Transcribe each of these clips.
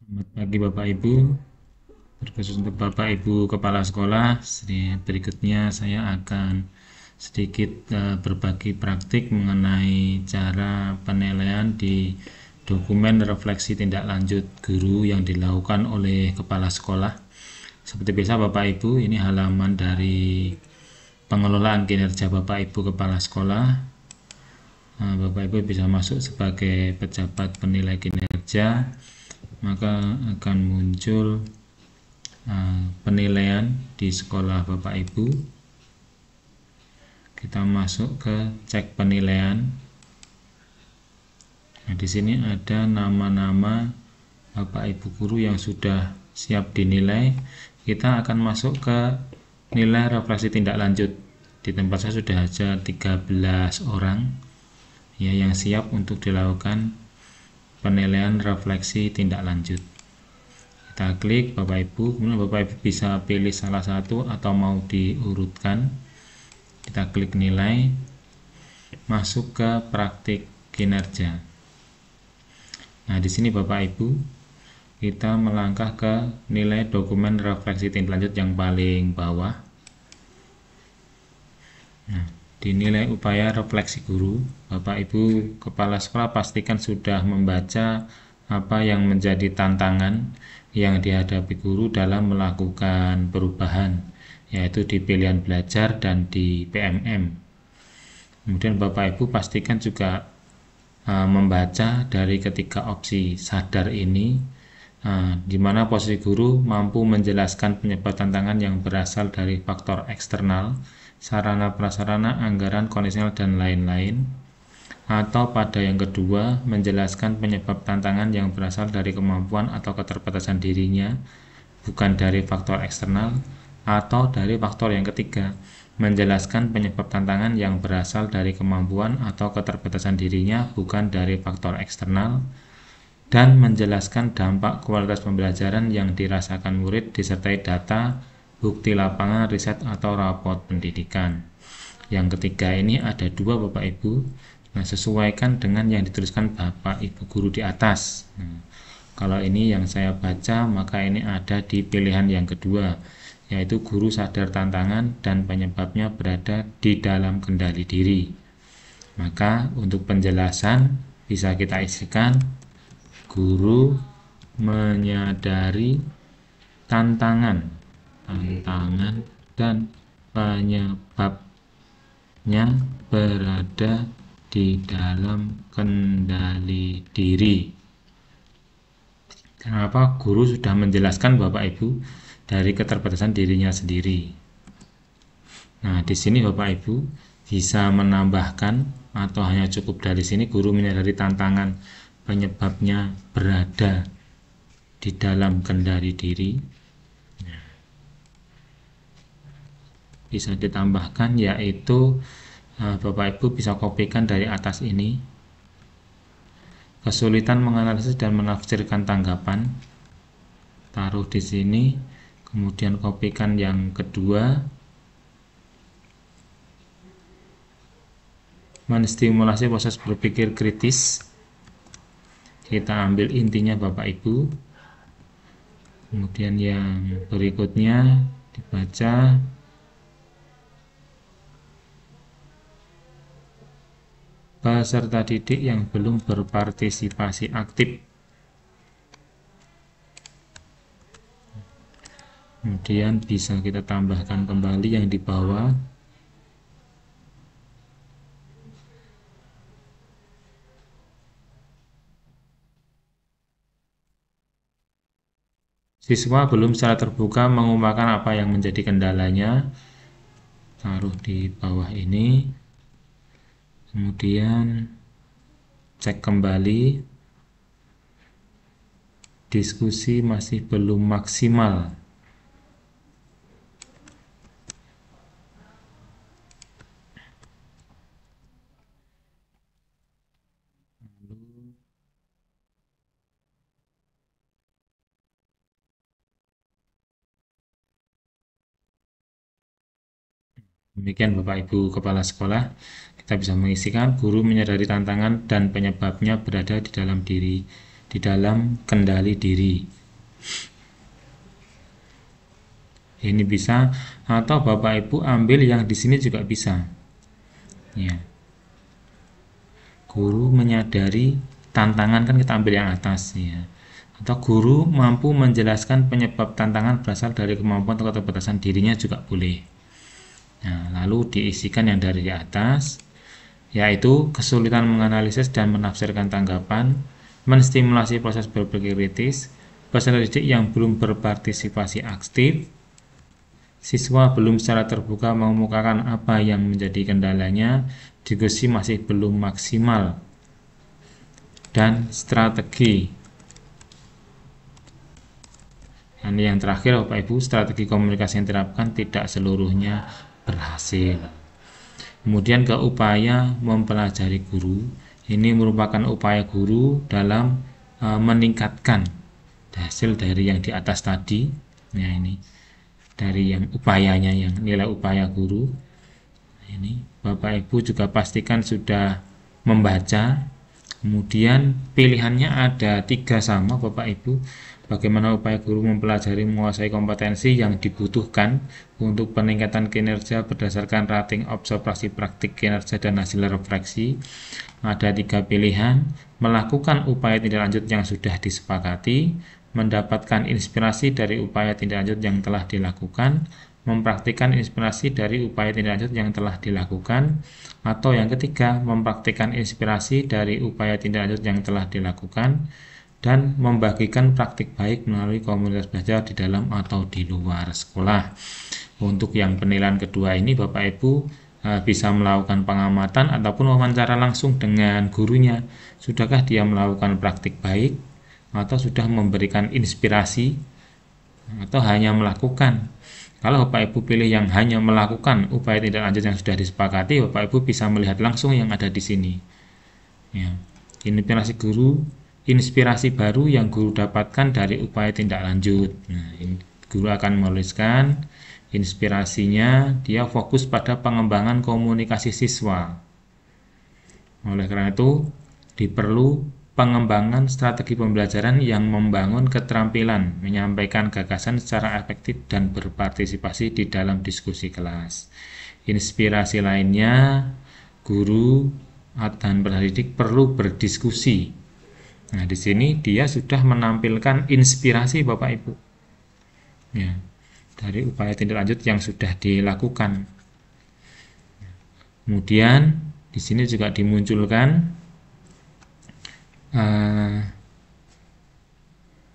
Selamat pagi Bapak Ibu, terkhusus untuk Bapak Ibu Kepala Sekolah. Berikutnya saya akan sedikit berbagi praktik mengenai cara penilaian di dokumen refleksi tindak lanjut guru yang dilakukan oleh Kepala Sekolah. Seperti biasa Bapak Ibu, ini halaman dari pengelolaan kinerja Bapak Ibu Kepala Sekolah. Bapak Ibu bisa masuk sebagai pejabat penilai kinerja, maka akan muncul penilaian di sekolah Bapak Ibu. Kita masuk ke cek penilaian. Nah, di sini ada nama-nama Bapak Ibu guru yang sudah siap dinilai. Kita akan masuk ke nilai refleksi tindak lanjut. Di tempat saya sudah ada 13 orang ya yang siap untuk dilakukan penilaian refleksi tindak lanjut. Kita klik Bapak Ibu, kemudian Bapak Ibu bisa pilih salah satu atau mau diurutkan. Kita klik nilai, masuk ke praktik kinerja. Nah, di sini Bapak Ibu, kita melangkah ke nilai dokumen refleksi tindak lanjut yang paling bawah. Nah, di nilai upaya refleksi guru, Bapak Ibu Kepala Sekolah pastikan sudah membaca apa yang menjadi tantangan yang dihadapi guru dalam melakukan perubahan, yaitu di pilihan belajar dan di PMM. Kemudian Bapak Ibu pastikan juga membaca dari ketiga opsi sadar ini, di mana posisi guru mampu menjelaskan penyebab tantangan yang berasal dari faktor eksternal, sarana prasarana, anggaran, kondisional, dan lain-lain. Atau pada yang kedua, menjelaskan penyebab tantangan yang berasal dari kemampuan atau keterbatasan dirinya, bukan dari faktor eksternal. Atau dari faktor yang ketiga, menjelaskan penyebab tantangan yang berasal dari kemampuan atau keterbatasan dirinya, bukan dari faktor eksternal. Dan menjelaskan dampak kualitas pembelajaran yang dirasakan murid disertai data, bukti lapangan, riset, atau raport pendidikan. Yang ketiga ini ada dua Bapak Ibu. Nah, sesuaikan dengan yang dituliskan Bapak Ibu guru di atas. Nah, kalau ini yang saya baca, maka ini ada di pilihan yang kedua, yaitu guru sadar tantangan dan penyebabnya berada di dalam kendali diri. Maka untuk penjelasan bisa kita isikan guru menyadari tantangan dan penyebabnya berada di dalam kendali diri. Kenapa? Guru sudah menjelaskan Bapak Ibu dari keterbatasan dirinya sendiri. Nah, di sini Bapak Ibu bisa menambahkan atau hanya cukup dari sini guru menyadari tantangan penyebabnya berada di dalam kendali diri. Bisa ditambahkan yaitu Bapak Ibu bisa kopikan dari atas ini. Kesulitan menganalisis dan menafsirkan tanggapan, taruh di sini, kemudian kopikan yang kedua. Menstimulasi proses berpikir kritis, kita ambil intinya Bapak Ibu. Kemudian yang berikutnya dibaca. Peserta didik yang belum berpartisipasi aktif. Kemudian bisa kita tambahkan kembali yang di bawah. Siswa belum secara terbuka mengungkapkan apa yang menjadi kendalanya. Taruh di bawah ini. Kemudian cek kembali. Diskusi masih belum maksimal. Demikian Bapak Ibu Kepala Sekolah, kita bisa mengisikan guru menyadari tantangan dan penyebabnya berada di dalam diri. di dalam kendali diri. Ini bisa, atau Bapak Ibu ambil yang di sini juga bisa. Ya. Guru menyadari tantangan, kan kita ambil yang atas ya. Atau guru mampu menjelaskan penyebab tantangan berasal dari kemampuan atau keterbatasan dirinya juga boleh. Nah, lalu diisikan yang dari atas, yaitu kesulitan menganalisis dan menafsirkan tanggapan, menstimulasi proses berpikir kritis, peserta didik yang belum berpartisipasi aktif, siswa belum secara terbuka mengemukakan apa yang menjadi kendalanya, diskusi masih belum maksimal, dan strategi. Dan yang terakhir Bapak Ibu, strategi komunikasi yang diterapkan tidak seluruhnya berhasil. Kemudian ke upaya mempelajari guru, ini merupakan upaya guru dalam meningkatkan hasil dari yang di atas tadi. Nah, ini dari yang upayanya, yang nilai upaya guru. Ini Bapak Ibu juga pastikan sudah membaca. Kemudian pilihannya ada 3 sama Bapak Ibu. Bagaimana upaya guru mempelajari menguasai kompetensi yang dibutuhkan untuk peningkatan kinerja berdasarkan rating observasi praktik kinerja dan hasil refleksi. Ada 3 pilihan: melakukan upaya tindak lanjut yang sudah disepakati, mendapatkan inspirasi dari upaya tindak lanjut yang telah dilakukan, mempraktikkan inspirasi dari upaya tindak lanjut yang telah dilakukan, atau yang ketiga, mempraktikkan inspirasi dari upaya tindak lanjut yang telah dilakukan dan membagikan praktik baik melalui komunitas belajar di dalam atau di luar sekolah. Untuk yang penilaian kedua ini Bapak Ibu bisa melakukan pengamatan ataupun wawancara langsung dengan gurunya. Sudahkah dia melakukan praktik baik, atau sudah memberikan inspirasi, atau hanya melakukan. Kalau Bapak Ibu pilih yang hanya melakukan upaya tindak lanjut yang sudah disepakati, Bapak Ibu bisa melihat langsung yang ada di sini. Ya, inspirasi baru yang guru dapatkan dari upaya tindak lanjut. Nah, guru akan menuliskan inspirasinya, dia fokus pada pengembangan komunikasi siswa. Oleh karena itu, diperlu pengembangan strategi pembelajaran yang membangun keterampilan menyampaikan gagasan secara efektif dan berpartisipasi di dalam diskusi kelas. Inspirasi lainnya, guru dan peserta didik perlu berdiskusi. Nah, di sini dia sudah menampilkan inspirasi Bapak Ibu. Ya, dari upaya tindak lanjut yang sudah dilakukan. Kemudian di sini juga dimunculkan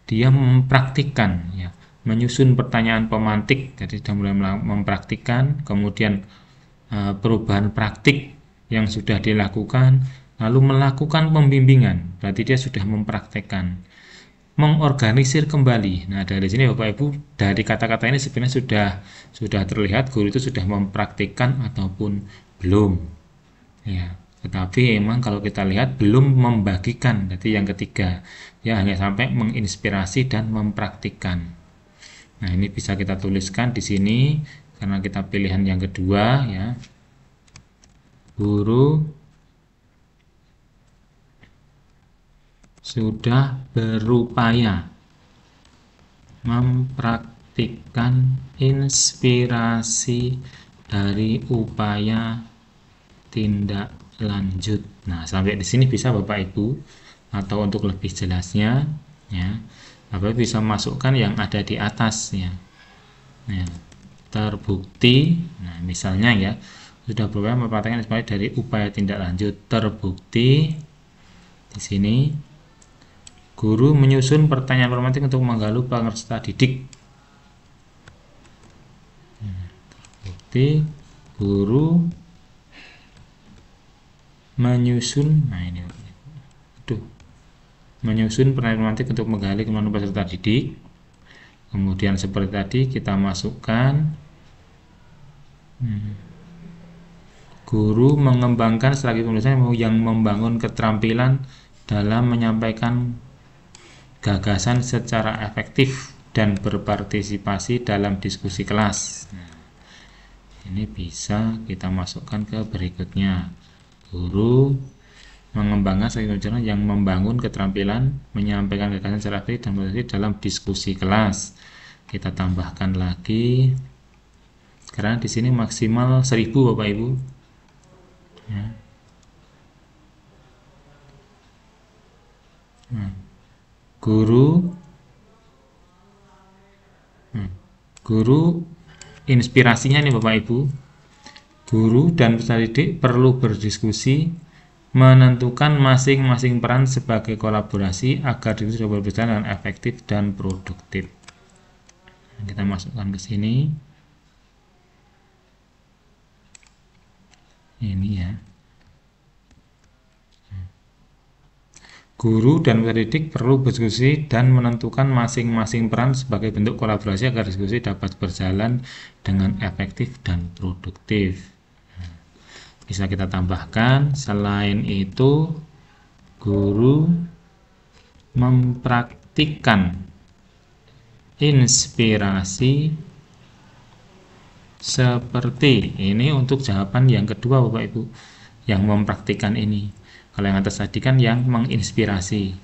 dia mempraktikkan, ya, menyusun pertanyaan pemantik. Jadi sudah mulai mempraktikkan, kemudian perubahan praktik yang sudah dilakukan, lalu melakukan pembimbingan, berarti dia sudah mempraktekkan. Mengorganisir kembali. Nah, dari sini Bapak Ibu, dari kata-kata ini sebenarnya sudah terlihat guru itu sudah mempraktikkan ataupun belum. Ya, tetapi emang kalau kita lihat belum membagikan, jadi yang ketiga, ya, hanya sampai menginspirasi dan mempraktikkan. Nah, ini bisa kita tuliskan di sini karena kita pilihan yang kedua, ya. Guru sudah berupaya mempraktikkan inspirasi dari upaya tindak lanjut. Nah, sampai di sini bisa Bapak Ibu, atau untuk lebih jelasnya, ya, Bapak Ibu bisa masukkan yang ada di atasnya. Ya, terbukti. Nah, misalnya ya, sudah berupaya mempraktikkan inspirasi dari upaya tindak lanjut. Terbukti di sini. Guru menyusun pertanyaan formatif untuk menggalu peserta didik. Terbukti guru menyusun, nah ini, menyusun pertanyaan formatif untuk menggali kemampuan peserta didik. Kemudian seperti tadi kita masukkan, guru mengembangkan strategi pembelajaran yang membangun keterampilan dalam menyampaikan gagasan secara efektif dan berpartisipasi dalam diskusi kelas. Nah, ini bisa kita masukkan ke berikutnya. Guru mengembangkan strategi pembelajaran yang membangun keterampilan menyampaikan gagasan secara efektif dan produktif dalam diskusi kelas. Kita tambahkan lagi, karena di sini maksimal 1000 Bapak Ibu. Ya. Nah, guru guru inspirasinya nih Bapak Ibu, guru dan peserta didik perlu berdiskusi menentukan masing-masing peran sebagai kolaborasi agar diskusi dapat berjalan dengan efektif dan produktif. Nah, kita masukkan ke sini. Ini ya. Guru dan peserta didik perlu berdiskusi dan menentukan masing-masing peran sebagai bentuk kolaborasi agar diskusi dapat berjalan dengan efektif dan produktif. Bisa kita tambahkan, selain itu, guru mempraktikkan inspirasi seperti ini untuk jawaban yang kedua Bapak Ibu, yang mempraktikkan ini. Kalau yang atas tadi kan yang menginspirasi.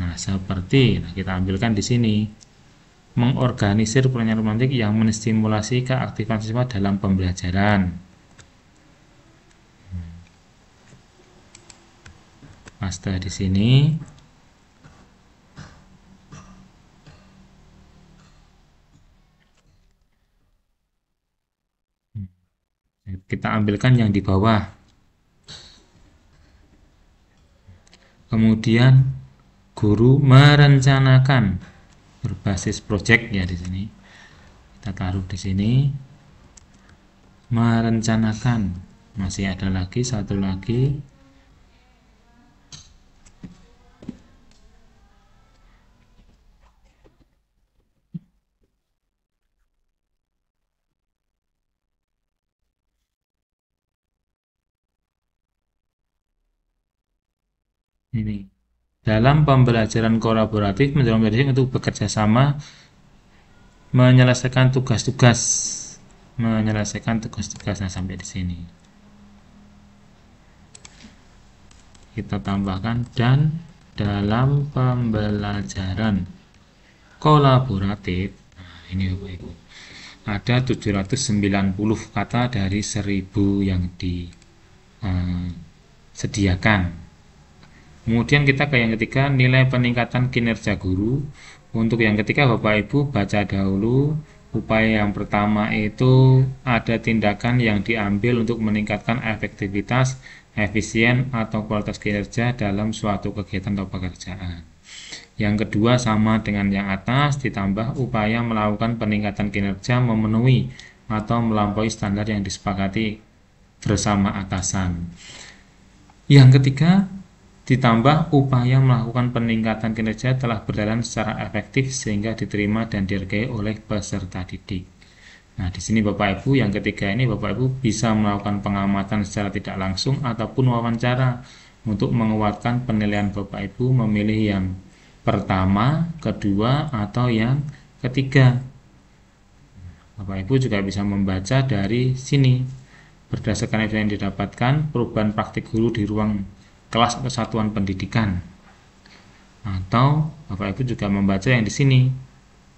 Nah, seperti kita ambilkan di sini. Mengorganisir pertanyaan romantik yang menstimulasi keaktifan siswa dalam pembelajaran. Paste di sini. Kita ambilkan yang di bawah. Kemudian guru merencanakan berbasis project ya di sini. Kita taruh di sini. Merencanakan. Masih ada lagi satu lagi. Ini. Dalam pembelajaran kolaboratif mendorong pelajar untuk bekerja sama menyelesaikan tugas-tugas. Nah, sampai di sini. Kita tambahkan dan dalam pembelajaran kolaboratif. Nah, ini Bapak Ibu. Ada 790 kata dari 1000 yang disediakan. Kemudian kita ke yang ketiga, nilai peningkatan kinerja guru. Untuk yang ketiga Bapak Ibu baca dahulu. Upaya yang pertama itu ada tindakan yang diambil untuk meningkatkan efektivitas, efisien, atau kualitas kinerja dalam suatu kegiatan atau pekerjaan. Yang kedua sama dengan yang atas, ditambah upaya melakukan peningkatan kinerja memenuhi atau melampaui standar yang disepakati bersama atasan. Yang ketiga, ditambah upaya melakukan peningkatan kinerja telah berjalan secara efektif sehingga diterima dan dihargai oleh peserta didik. Nah, di sini Bapak Ibu yang ketiga ini Bapak Ibu bisa melakukan pengamatan secara tidak langsung ataupun wawancara untuk menguatkan penilaian Bapak Ibu memilih yang pertama, kedua, atau yang ketiga. Bapak Ibu juga bisa membaca dari sini. Berdasarkan evidence yang didapatkan, perubahan praktik guru di ruang kelas atau satuan pendidikan. Atau Bapak Ibu juga membaca yang di sini,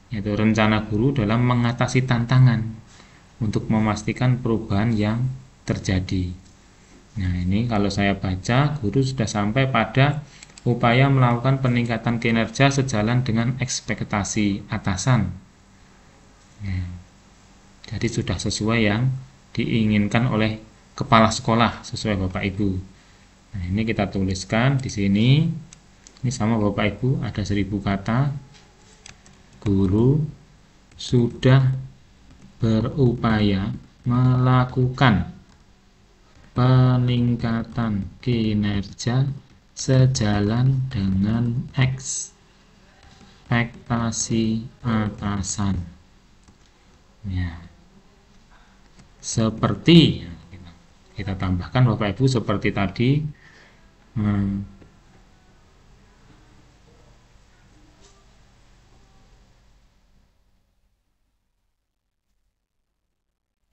yaitu rencana guru dalam mengatasi tantangan untuk memastikan perubahan yang terjadi. Nah, ini kalau saya baca, guru sudah sampai pada upaya melakukan peningkatan kinerja sejalan dengan ekspektasi atasan. Nah, jadi sudah sesuai yang diinginkan oleh kepala sekolah, sesuai Bapak Ibu. Nah, ini kita tuliskan di sini. Ini sama Bapak Ibu, ada 1000 kata. Guru sudah berupaya melakukan peningkatan kinerja sejalan dengan ekspektasi atasan. Ya. Seperti kita tambahkan Bapak Ibu seperti tadi.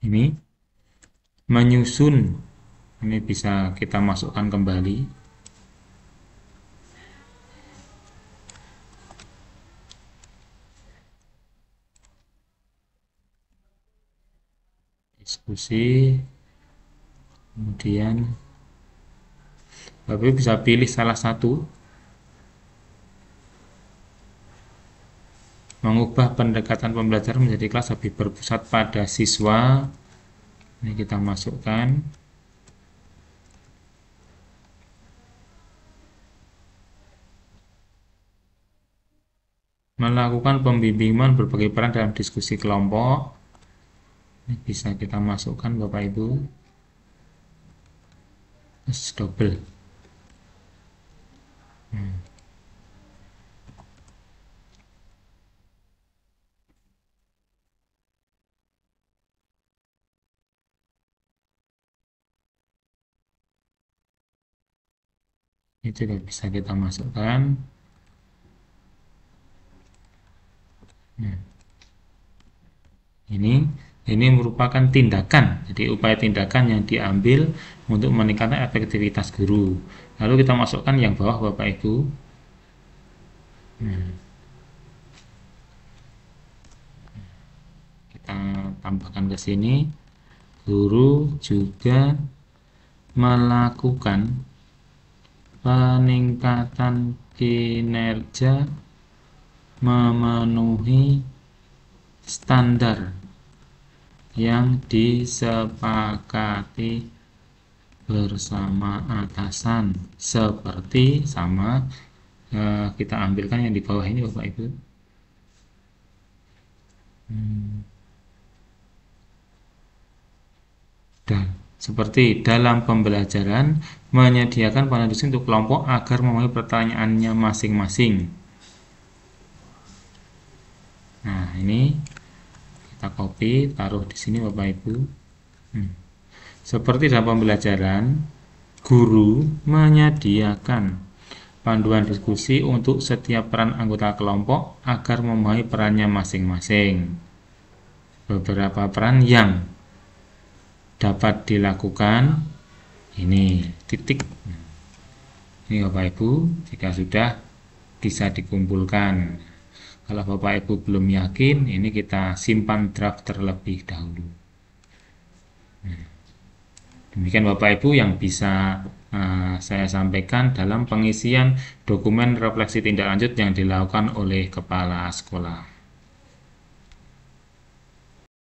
Ini menyusun, ini bisa kita masukkan kembali diskusi, kemudian Bapak Ibu bisa pilih salah satu, mengubah pendekatan pembelajaran menjadi kelas lebih berpusat pada siswa. Ini kita masukkan. Melakukan pembimbingan berbagai peran dalam diskusi kelompok. Ini bisa kita masukkan Bapak Ibu. Terus double. Ini juga bisa kita masukkan. Ini merupakan tindakan, jadi upaya tindakan yang diambil untuk meningkatkan efektivitas guru. Lalu kita masukkan yang bawah Bapak Ibu. Kita tambahkan ke sini. Guru juga melakukan peningkatan kinerja memenuhi standar yang disepakati bersama atasan, seperti sama kita ambilkan yang di bawah ini Bapak Ibu. Seperti dalam pembelajaran menyediakan panel diskusi untuk kelompok agar memenuhi pertanyaannya masing-masing. Nah, ini kita copy, taruh di sini Bapak Ibu. Seperti dalam pembelajaran, guru menyediakan panduan diskusi untuk setiap peran anggota kelompok agar memenuhi perannya masing-masing. Beberapa peran yang dapat dilakukan ini titik. Ini Bapak Ibu, jika sudah bisa dikumpulkan. Kalau Bapak Ibu belum yakin, ini kita simpan draft terlebih dahulu. Demikian Bapak Ibu yang bisa saya sampaikan dalam pengisian dokumen refleksi tindak lanjut yang dilakukan oleh kepala sekolah.